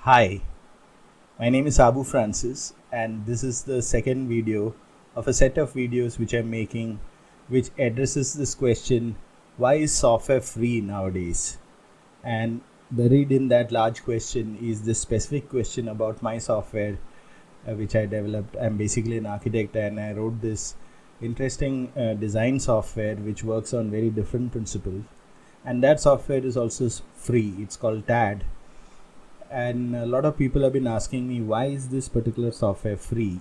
Hi, my name is Abu Francis, and this is the second video of a set of videos which I'm making, which addresses this question: why is software free nowadays? And buried in that large question is this specific question about my software, which I developed. I'm basically an architect, and I wrote this interesting design software which works on very different principles. And that software is also free. It's called TAD, and a lot of people have been asking me, why is this particular software free?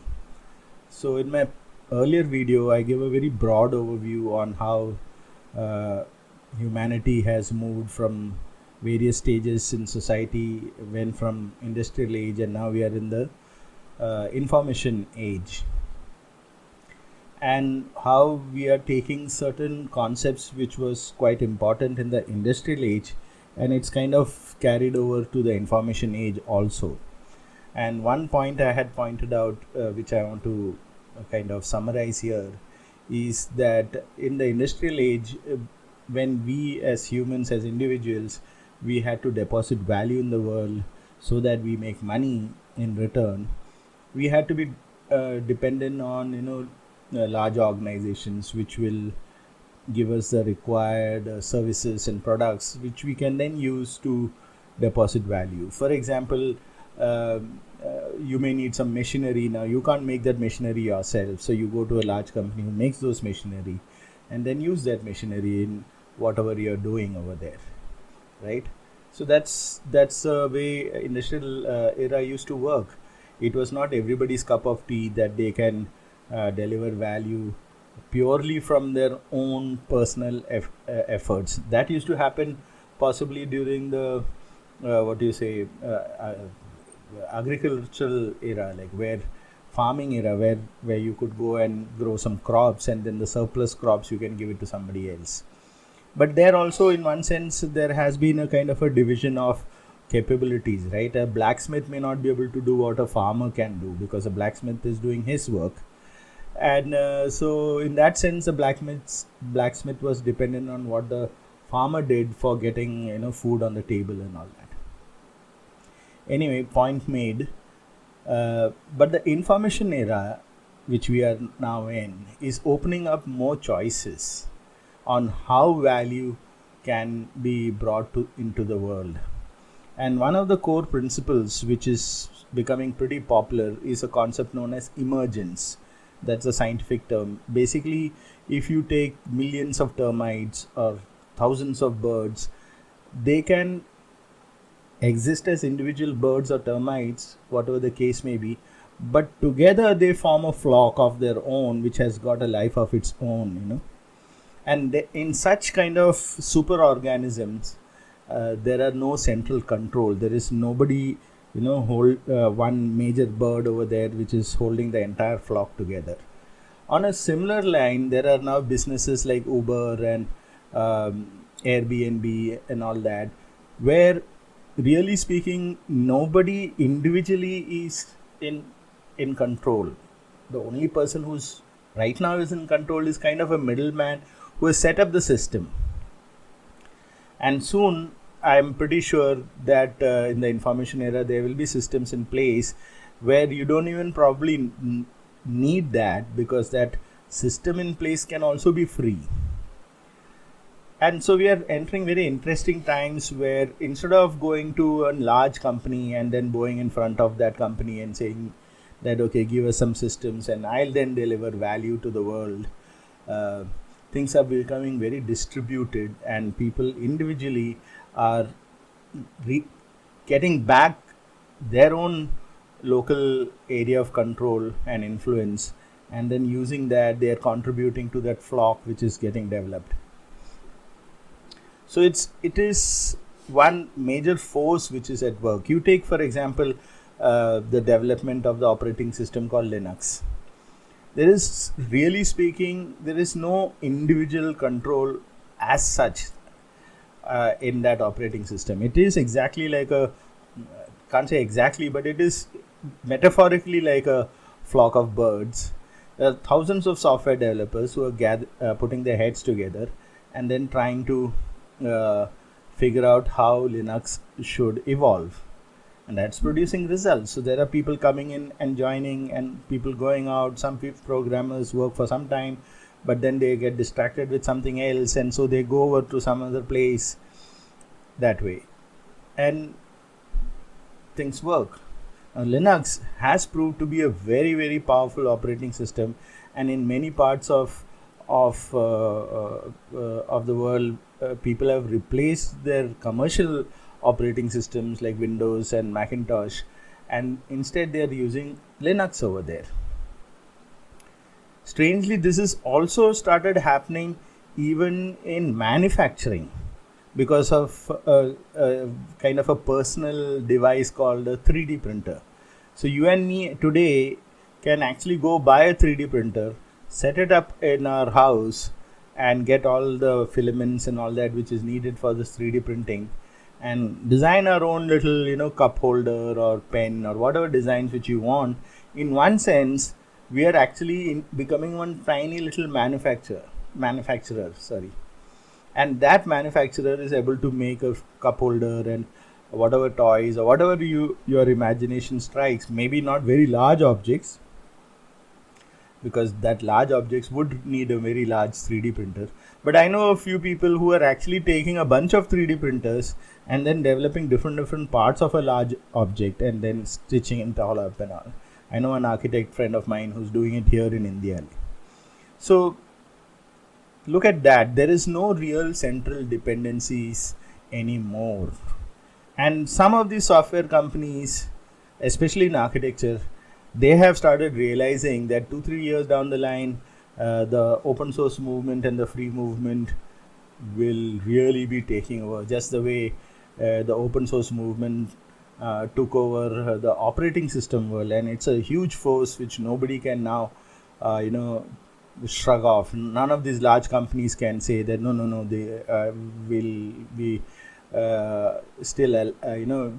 So in my earlier video I gave a very broad overview on how humanity has moved from various stages in society, went from industrial age, and now we are in the information age, and how we are taking certain concepts which was quite important in the industrial age, and it's kind of carried over to the information age also. And one point I had pointed out, which I want to kind of summarize here, is that in the industrial age, when we as humans, as individuals, we had to deposit value in the world so that we make money in return, we had to be dependent on large organizations which will give us the required services and products which we can then use to deposit value. For example, you may need some machinery. Now you can't make that machinery yourself, so you go to a large company who makes those machinery and then use that machinery in whatever you're doing over there, right? So that's the way industrial era used to work. It was not everybody's cup of tea that they can deliver value purely from their own personal efforts. That used to happen possibly during the agricultural era, like where farming era, where you could go and grow some crops, and then the surplus crops you can give it to somebody else. But there also, in one sense, there has been a kind of a division of capabilities, right? A blacksmith may not be able to do what a farmer can do, because a blacksmith is doing his work. And so in that sense, the blacksmith was dependent on what the farmer did for getting food on the table and all that. Anyway, point made. But the information era, which we are now in, is opening up more choices on how value can be brought into the world. And one of the core principles which is becoming pretty popular is a concept known as emergence. That's a scientific term. Basically, if you take millions of termites or thousands of birds, they can exist as individual birds or termites, whatever the case may be, but together they form a flock of their own which has got a life of its own. And in such kind of super organisms, there are no central control. There is nobody hold one major bird over there which is holding the entire flock together. On a similar line, there are now businesses like Uber and Airbnb and all that, where really speaking, nobody individually is in control. The only person who's right now is in control is kind of a middleman who has set up the system. And soon, I'm pretty sure that in the information era, there will be systems in place where you don't even probably need that, because that system in place can also be free. And so we are entering very interesting times where instead of going to a large company and then going in front of that company and saying that, okay, give us some systems and I'll then deliver value to the world, things are becoming very distributed, and people individually are getting back their own local area of control and influence, and then using that they are contributing to that flock which is getting developed. So it is one major force which is at work. You take, for example, the development of the operating system called Linux. There is, really speaking, there is no individual control as such in that operating system. It is exactly like can't say exactly, but it is metaphorically like a flock of birds. There are thousands of software developers who are putting their heads together and then trying to figure out how Linux should evolve. and that's producing results. So there are people coming in and joining and people going out. Some programmers work for some time, but then they get distracted with something else, and so they go over to some other place that way, and things work. Linux has proved to be a very, very powerful operating system, and in many parts of the world, people have replaced their commercial operating systems like Windows and Macintosh, and instead they are using Linux over there. Strangely, this is also started happening even in manufacturing because of a kind of a personal device called a 3D printer. So you and me today can actually go buy a 3D printer, set it up in our house, and get all the filaments and all that which is needed for this 3D printing, and design our own little cup holder or pen or whatever designs which you want. In one sense, we are actually becoming one tiny little manufacturer, and that manufacturer is able to make a cup holder and whatever toys or whatever your imagination strikes. Maybe not very large objects, because that large objects would need a very large 3D printer. But I know a few people who are actually taking a bunch of 3D printers and then developing different parts of a large object and then stitching it all up and all. I know an architect friend of mine who's doing it here in India. So look at that. There is no real central dependencies anymore. And some of these software companies, especially in architecture, they have started realizing that 2-3 years down the line, the open source movement and the free movement will really be taking over, just the way the open source movement took over the operating system world. And it's a huge force which nobody can now shrug off. None of these large companies can say that no, they will be still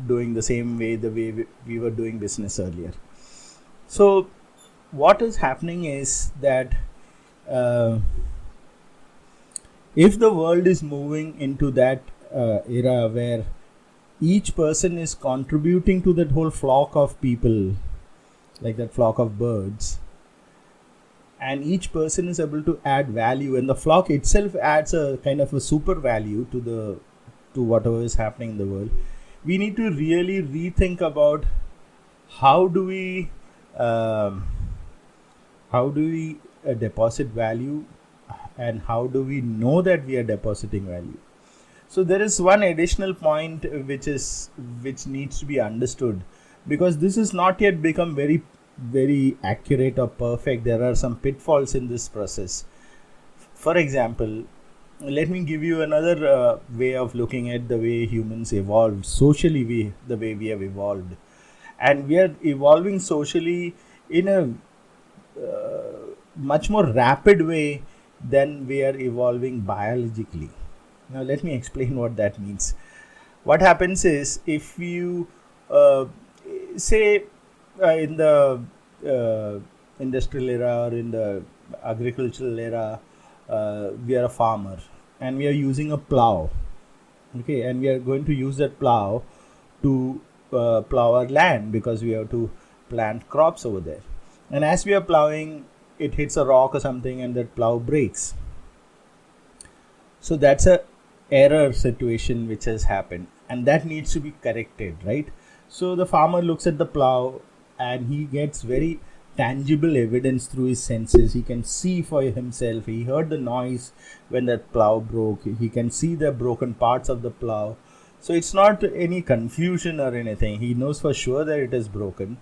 doing the same way the way we were doing business earlier. So what is happening is that if the world is moving into that era where each person is contributing to that whole flock of people, like that flock of birds, and each person is able to add value, and the flock itself adds a kind of a super value to whatever is happening in the world, we need to really rethink about how do we deposit value, and how do we know that we are depositing value. So there is one additional point which needs to be understood, because this has not yet become very, very accurate or perfect. There are some pitfalls in this process. For example, let me give you another way of looking at the way humans evolved socially. The way we have evolved, and we are evolving socially in a much more rapid way than we are evolving biologically. Now let me explain what that means. What happens is, if you say in the industrial era or in the agricultural era, we are a farmer and we are using a plough, okay, and we are going to use that plough to plough our land, because we have to plant crops over there. And as we are ploughing, it hits a rock or something and that plough breaks. So that's a error situation which has happened, and that needs to be corrected, right? So the farmer looks at the plough and he gets very tangible evidence through his senses. He can see for himself. He heard the noise when that plough broke. He can see the broken parts of the plough. So it's not any confusion or anything. He knows for sure that it is broken.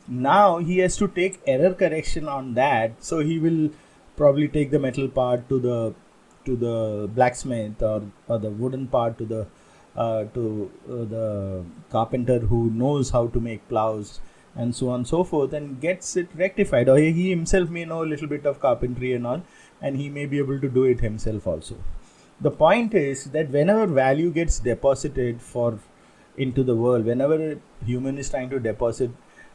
Now he has to take error correction on that. So he will probably take the metal part to the blacksmith, or the wooden part to the carpenter who knows how to make plows, and so on and so forth, and gets it rectified. Or he himself may know a little bit of carpentry and all, and he may be able to do it himself also. The point is that whenever value gets deposited into the world, whenever a human is trying to deposit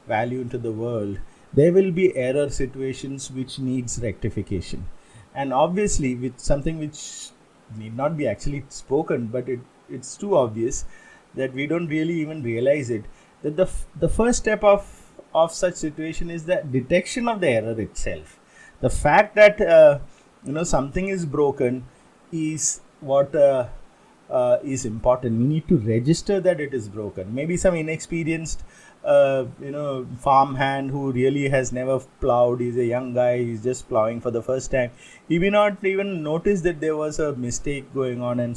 value into the world, there will be error situations which needs rectification. And obviously, with something which need not be actually spoken, but it's too obvious that we don't really even realize it. that the first step of such situation is the detection of the error itself. The fact that something is broken is what is important. We need to register that it is broken. Maybe some inexperienced farm hand who really has never plowed, he's a young guy, he's just plowing for the first time, he may not even notice that there was a mistake going on and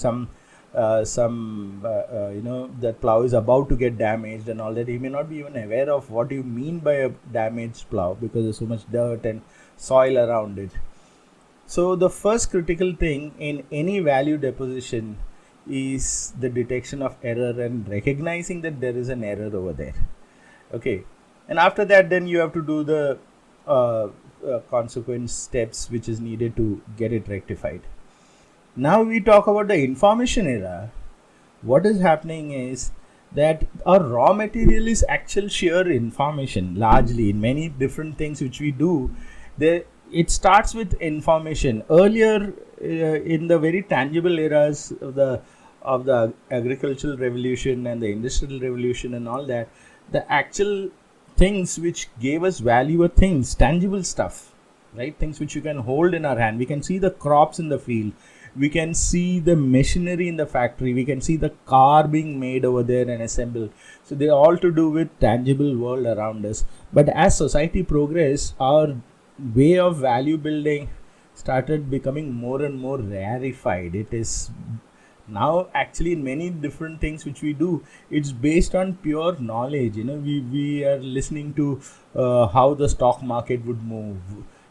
that plow is about to get damaged and all that. He may not be even aware of what you mean by a damaged plow because there's so much dirt and soil around it. So the first critical thing in any value deposition is the detection of error and recognizing that there is an error over there. Okay, and after that then you have to do the consequent steps which is needed to get it rectified. Now we talk about the information era. What is happening is that our raw material is actual sheer information. Largely in many different things which we do, it starts with information. Earlier in the very tangible eras of the agricultural revolution and the industrial revolution and all that, the actual things which gave us value were things, tangible stuff, right? Things which you can hold in our hand. We can see the crops in the field, we can see the machinery in the factory, we can see the car being made over there and assembled. So they're all to do with tangible world around us. But as society progressed, our way of value building started becoming more and more rarefied. It is now actually in many different things which we do, it's based on pure knowledge. We are listening to how the stock market would move.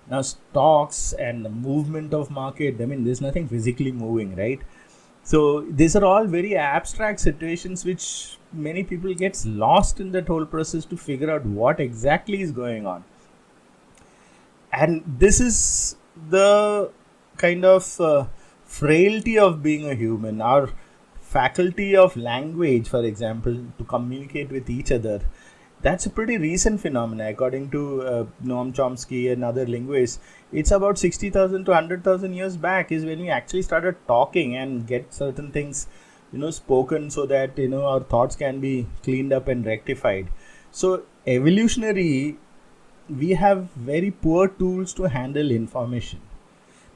Now stocks and the movement of market, there's nothing physically moving, right? So these are all very abstract situations which many people gets lost in that whole process to figure out what exactly is going on. And this is the kind of frailty of being a human. Our faculty of language, for example, to communicate with each other, that's a pretty recent phenomenon. According to Noam Chomsky and other linguists, it's about 60,000 to 100,000 years back is when we actually started talking and get certain things spoken so that our thoughts can be cleaned up and rectified. So evolutionary, we have very poor tools to handle information.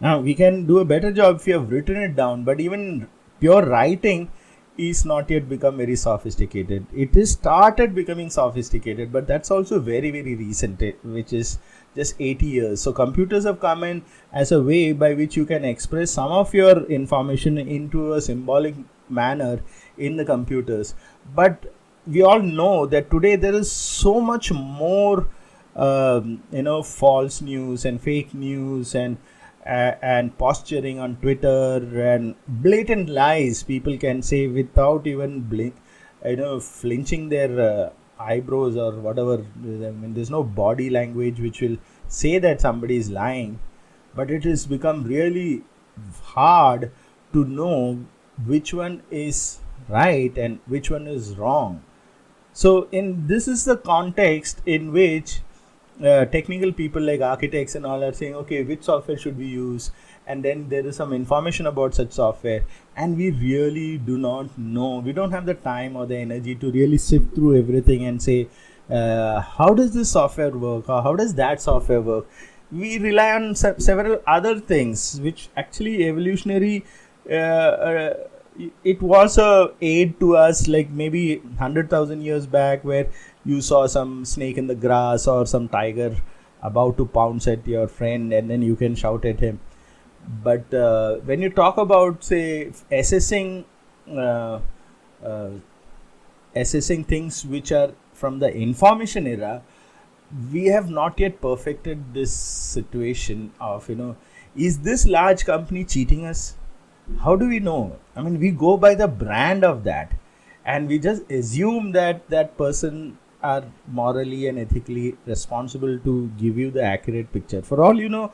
Now we can do a better job if you have written it down, but even pure writing is not yet become very sophisticated. It is started becoming sophisticated, but that's also very, very recent, which is just 80 years. So computers have come in as a way by which you can express some of your information into a symbolic manner in the computers. But we all know that today there is so much more false news and fake news and posturing on Twitter and blatant lies people can say without even flinching their eyebrows or whatever. There's no body language which will say that somebody is lying, but it has become really hard to know which one is right and which one is wrong. So this is the context in which technical people like architects and all are saying, okay, which software should we use? And then there is some information about such software, and we really do not know. We don't have the time or the energy to really sift through everything and say, how does this software work, or how does that software work? We rely on several other things, which actually evolutionary, it was a aid to us, like maybe 100,000 years back, where you saw some snake in the grass or some tiger about to pounce at your friend, and then you can shout at him. But when you talk about, say, assessing things which are from the information era, we have not yet perfected this situation of, is this large company cheating us? How do we know? We go by the brand of that, and we just assume that that person are morally and ethically responsible to give you the accurate picture. For all you know,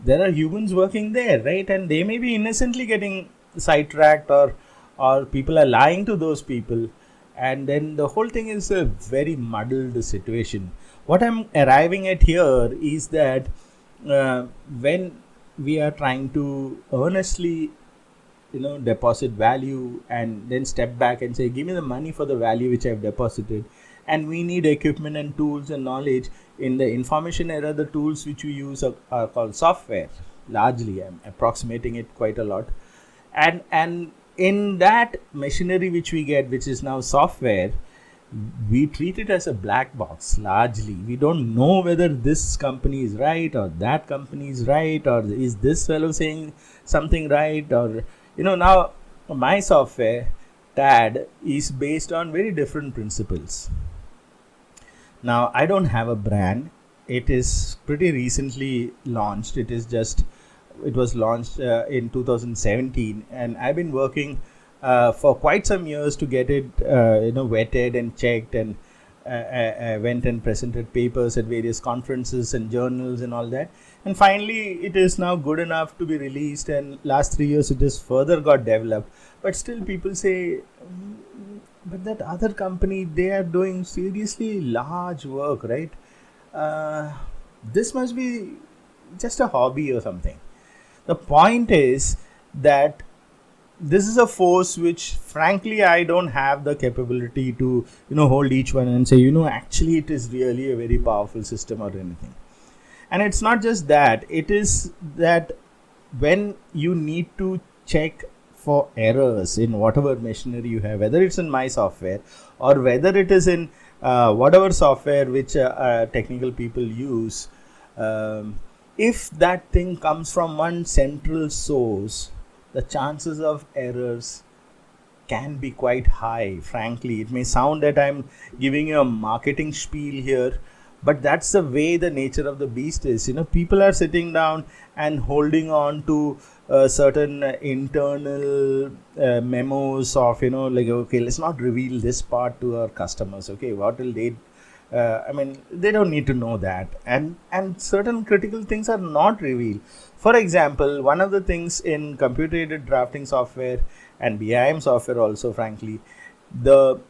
there are humans working there, right? And they may be innocently getting sidetracked, or people are lying to those people, and then the whole thing is a very muddled situation. What I'm arriving at here is that when we are trying to earnestly deposit value and then step back and say, give me the money for the value which I've deposited, and we need equipment and tools and knowledge. In the information era, the tools which we use are called software. Largely, I'm approximating it quite a lot, and in that machinery which we get, which is now software, we treat it as a black box. Largely, we don't know whether this company is right or that company is right, or is this fellow saying something right, or now my software TAD is based on very different principles. Now I don't have a brand. It is pretty recently launched. It was launched in 2017, and I've been working for quite some years to get it vetted and checked, and went and presented papers at various conferences and journals and all that, and finally it is now good enough to be released, and last 3 years it has further got developed. But still people say, but that other company, they are doing seriously large work, right? This must be just a hobby or something. The point is that this is a force which frankly I don't have the capability to hold each one and say actually it is really a very powerful system or anything. And it's not just that, it is that when you need to check for errors in whatever machinery you have, whether it's in my software or whether it is in whatever software which technical people use, if that thing comes from one central source, the chances of errors can be quite high. Frankly, it may sound that I'm giving you a marketing spiel here, but that's the way the nature of the beast is. People are sitting down and holding on to certain internal memos of like, okay, let's not reveal this part to our customers. Okay, what will they they don't need to know that, and certain critical things are not revealed. For example, one of the things in computer aided drafting software and BIM software also, frankly, the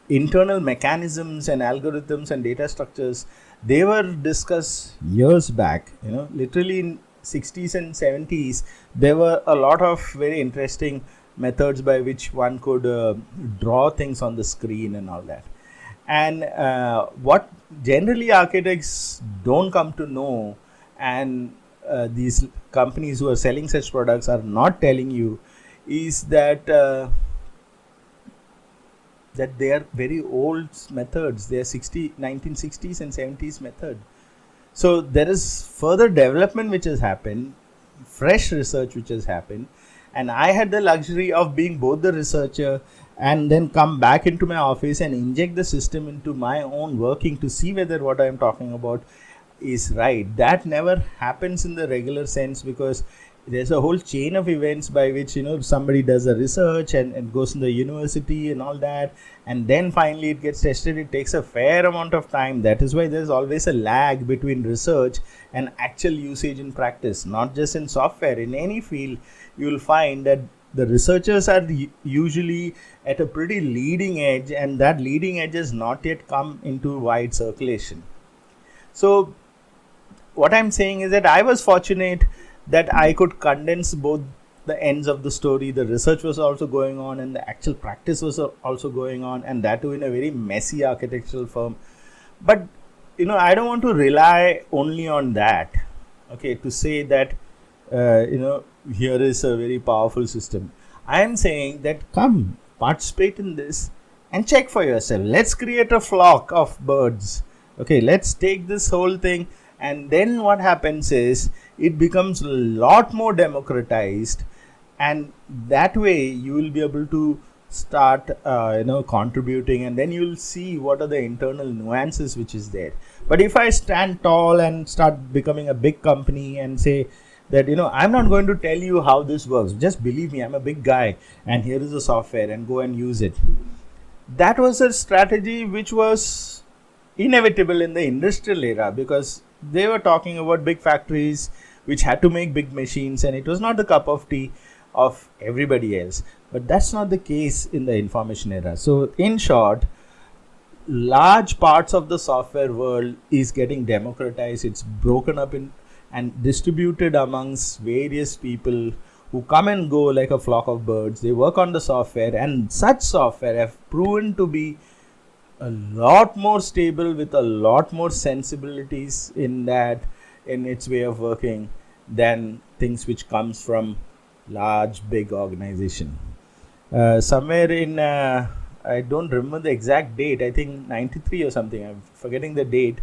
internal mechanisms and algorithms and data structures, they were discussed years back. Literally in 60s and 70s, there were a lot of very interesting methods by which one could draw things on the screen and all that. And what generally architects don't come to know, and these companies who are selling such products are not telling you, is that that they are very old methods. They are 1960s and 70s method. So there is further development which has happened, fresh research which has happened, and I had the luxury of being both the researcher and then come back into my office and inject the system into my own working to see whether what I am talking about is right. That never happens in the regular sense, because there's a whole chain of events by which somebody does a research and goes in the university and all that, and then finally it gets tested. It takes a fair amount of time. That is why there's always a lag between research and actual usage in practice. Not just in software, in any field you will find that the researchers are usually at a pretty leading edge, and that leading edge has not yet come into wide circulation. So what I'm saying is that I was fortunate that I could condense both the ends of the story. The research was also going on and the actual practice was also going on, and that too in a very messy architectural firm. But I don't want to rely only on that, okay, to say that here is a very powerful system. I am saying that come participate in this and check for yourself. Let's create a flock of birds. Okay, let's take this whole thing, and then what happens is it becomes a lot more democratized, and that way you will be able to start contributing, and then you will see what are the internal nuances which is there. But if I stand tall and start becoming a big company and say that I'm not going to tell you how this works, just believe me, I'm a big guy and here is the software and go and use it, that was a strategy which was inevitable in the industrial era, because they were talking about big factories which had to make big machines, and it was not the cup of tea of everybody else. But that's not the case in the information era. So in short, large parts of the software world is getting democratized. It's broken up in and distributed amongst various people who come and go like a flock of birds. They work on the software, and such software have proven to be a lot more stable, with a lot more sensibilities in its way of working, than things which comes from large big organization. Somewhere in I don't remember the exact date, I think 93 or something, I'm forgetting the date.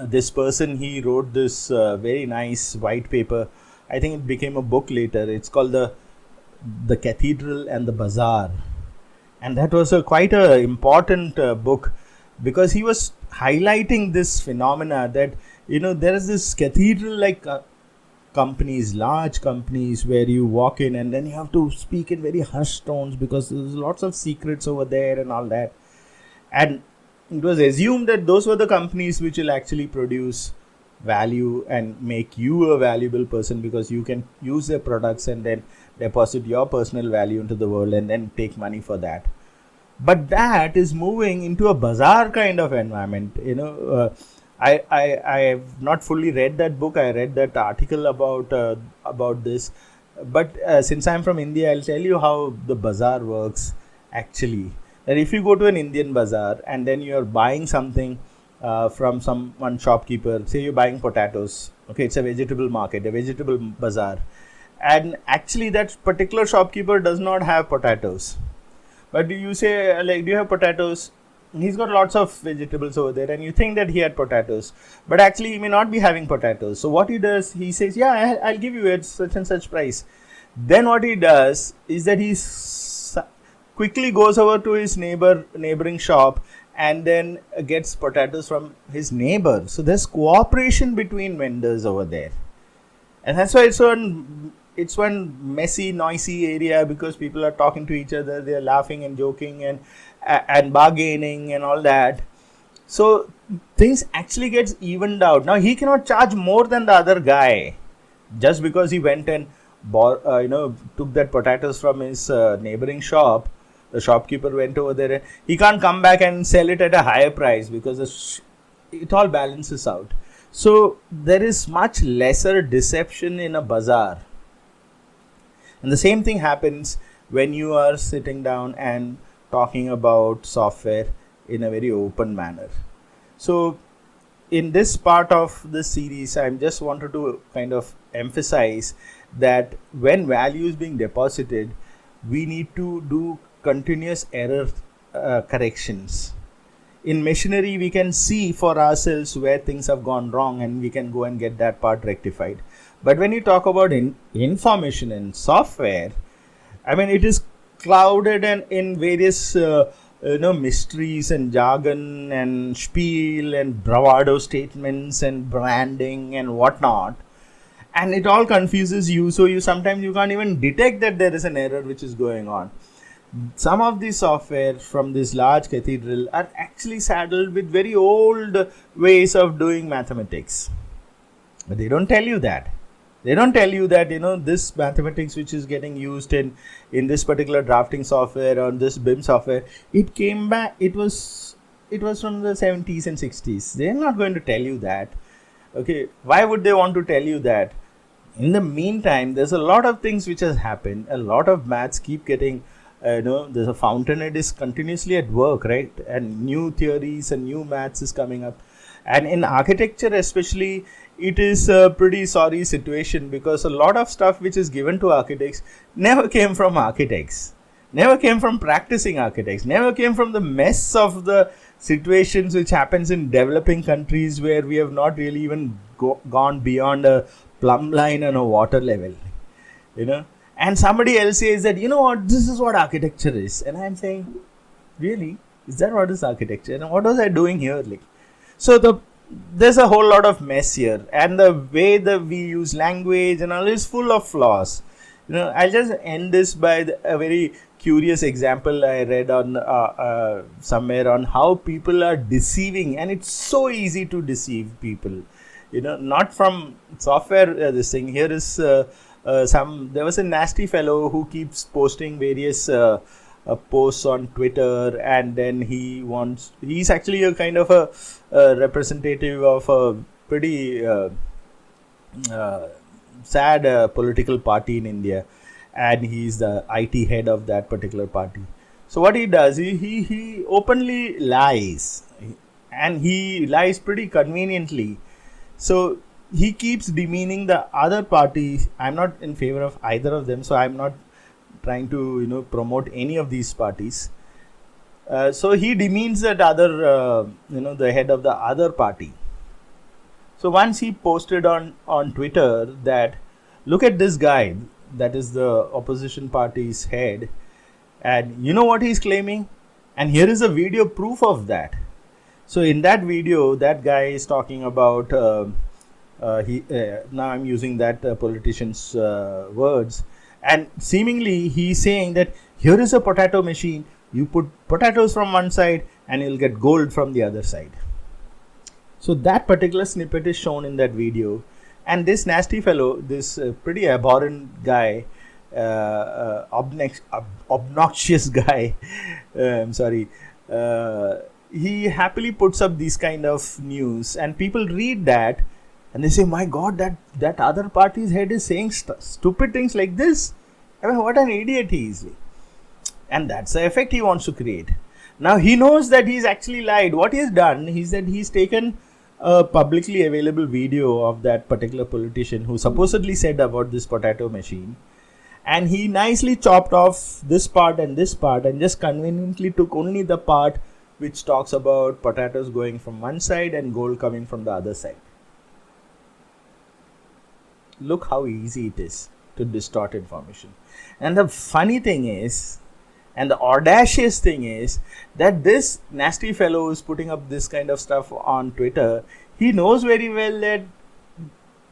This person, he wrote this very nice white paper. I think it became a book later. It's called the Cathedral and the Bazaar, and that was quite a important book, because he was highlighting this phenomena that there is this cathedral like companies, large companies, where you walk in and then you have to speak in very hushed tones because there's lots of secrets over there and all that. And it was assumed that those were the companies which will actually produce value and make you a valuable person, because you can use their products and then deposit your personal value into the world and then take money for that. But that is moving into a bazaar kind of environment. I have not fully read that book. I read that article about this, but since I'm from India, I'll tell you how the bazaar works actually. That if you go to an Indian bazaar and then you're buying something from one shopkeeper, say you're buying potatoes. Okay, it's a vegetable market, a vegetable bazaar, and actually that particular shopkeeper does not have potatoes. But you say, like, do you have potatoes? He's got lots of vegetables over there, and you think that he had potatoes, but actually he may not be having potatoes. So what he does, he says, yeah, I'll give you at such and such price. Then what he does is that he quickly goes over to his neighboring shop and then gets potatoes from his neighbor. So there's cooperation between vendors over there, and that's why it's one messy, noisy area, because people are talking to each other, they are laughing and joking and bargaining and all that. So things actually gets evened out. Now he cannot charge more than the other guy just because he went and took that potatoes from his neighboring shop. The shopkeeper went over there, and he can't come back and sell it at a higher price, because it all balances out. So there is much lesser deception in a bazaar. And the same thing happens when you are sitting down and talking about software in a very open manner. So in this part of the series, I just wanted to kind of emphasize that when value is being deposited, we need to do continuous error corrections. In machinery, we can see for ourselves where things have gone wrong, and we can go and get that part rectified. But when you talk about information and software, I mean, it is clouded and in various mysteries and jargon and spiel and bravado statements and branding and whatnot, and it all confuses you. So you can't even detect that there is an error which is going on. Some of the software from this large cathedral are actually saddled with very old ways of doing mathematics, but they don't tell you that. They don't tell you that, this mathematics which is getting used in this particular drafting software or this BIM software, it came back, it was from the 70s and 60s. They're not going to tell you that. Okay, why would they want to tell you that? In the meantime, there's a lot of things which has happened. A lot of maths keep getting, there's a fountainhead is continuously at work, right? And new theories and new maths is coming up. And in architecture especially, it is a pretty sorry situation, because a lot of stuff which is given to architects never came from architects, never came from practicing architects, never came from the mess of the situations which happens in developing countries, where we have not really even gone beyond a plumb line and a water level, and somebody else says that, what, this is what architecture is. And I'm saying, really? Is that what is architecture? And what was I doing here? So there's a whole lot of mess here, and the way that we use language and all is full of flaws. I'll just end this by a very curious example I read on somewhere on how people are deceiving, and it's so easy to deceive people. Not from software. This thing here is there was a nasty fellow who keeps posting various posts on Twitter, and then he's actually a kind of a representative of a pretty sad political party in India, and he's the IT head of that particular party. So what he does, he openly lies, and he lies pretty conveniently. So he keeps demeaning the other party. I'm not in favor of either of them, so I'm not trying to promote any of these parties. So he demeans that other, the head of the other party. So once he posted on Twitter that, look at this guy, that is the opposition party's head, and you know what he's claiming? And here is a video proof of that. So in that video, that guy is talking about, now I'm using that politician's words, and seemingly he's saying that here is a potato machine, you put potatoes from one side and you'll get gold from the other side. So that particular snippet is shown in that video, and this nasty fellow, this pretty abhorrent guy, obnoxious guy, I'm sorry, he happily puts up these kind of news, and people read that and they say, my God, that other party's head is saying stupid things like this. I mean, what an idiot he is. And that's the effect he wants to create. Now he knows that he's actually lied. What he's done is that he's taken a publicly available video of that particular politician who supposedly said about this potato machine, and he nicely chopped off this part and just conveniently took only the part which talks about potatoes going from one side and gold coming from the other side. Look how easy it is to distort information. And the funny thing is, and the audacious thing is, that this nasty fellow who's putting up this kind of stuff on Twitter, he knows very well that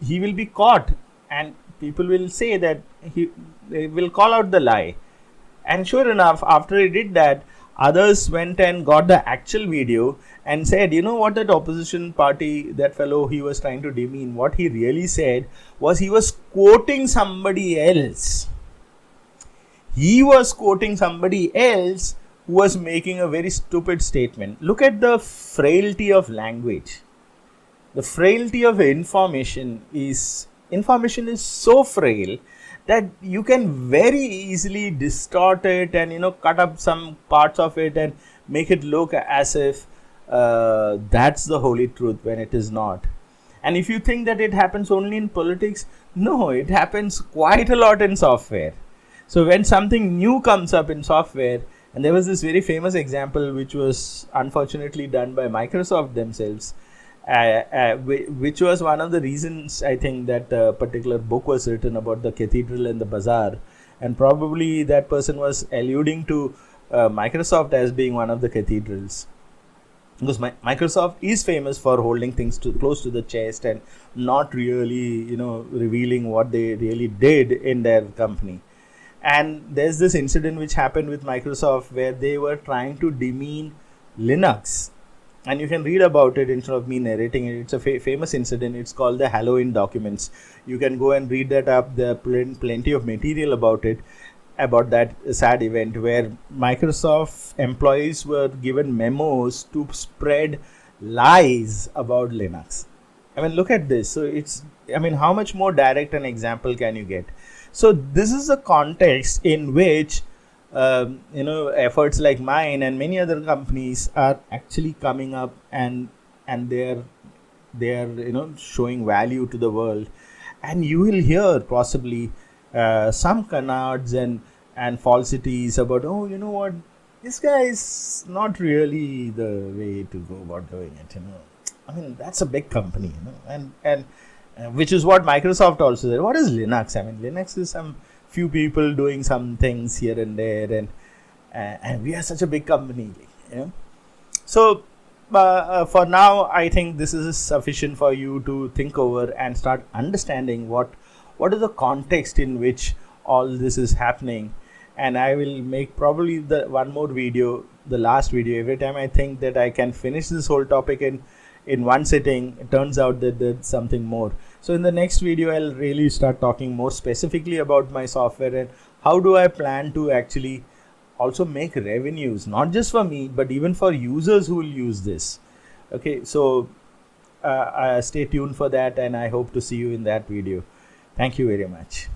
he will be caught, and people will say that they will call out the lie. And sure enough, after he did that, others went and got the actual video and said, you know what, that opposition party, that fellow he was trying to demean, what he really said was he was quoting somebody else. He was quoting somebody else who was making a very stupid statement. Look at the frailty of language. The frailty of information is so frail that you can very easily distort it and cut up some parts of it and make it look as if that's the holy truth when it is not. And if you think that it happens only in politics, no, it happens quite a lot in software. So when something new comes up in software, and there was this very famous example which was unfortunately done by Microsoft themselves, which was one of the reasons I think that a particular book was written about the cathedral and the bazaar, and probably that person was alluding to Microsoft as being one of the cathedrals, because Microsoft is famous for holding things close to the chest and not really revealing what they really did in their company. And there's this incident which happened with Microsoft where they were trying to demean Linux. And you can read about it instead of me narrating it. It's a famous incident. It's called the Halloween documents. You can go and read that up. There are plenty of material about it, about that sad event where Microsoft employees were given memos to spread lies about Linux. I mean, look at this. So how much more direct an example can you get? So this is a context in which efforts like mine and many other companies are actually coming up, and they're showing value to the world. And you will hear possibly some canards and falsities about, oh, you know what, this guy is not really the way to go about doing it. I mean, that's a big company, and which is what Microsoft also said. What is Linux? I mean, Linux is some few people doing some things here and there, and we are such a big company, So for now, I think this is sufficient for you to think over and start understanding what is the context in which all this is happening. And I will make probably the one more video, the last video. Every time I think that I can finish this whole topic in one sitting, it turns out that there's something more. So in the next video, I'll really start talking more specifically about my software and how do I plan to actually also make revenues, not just for me, but even for users who will use this. Okay, so stay tuned for that, and I hope to see you in that video. Thank you very much.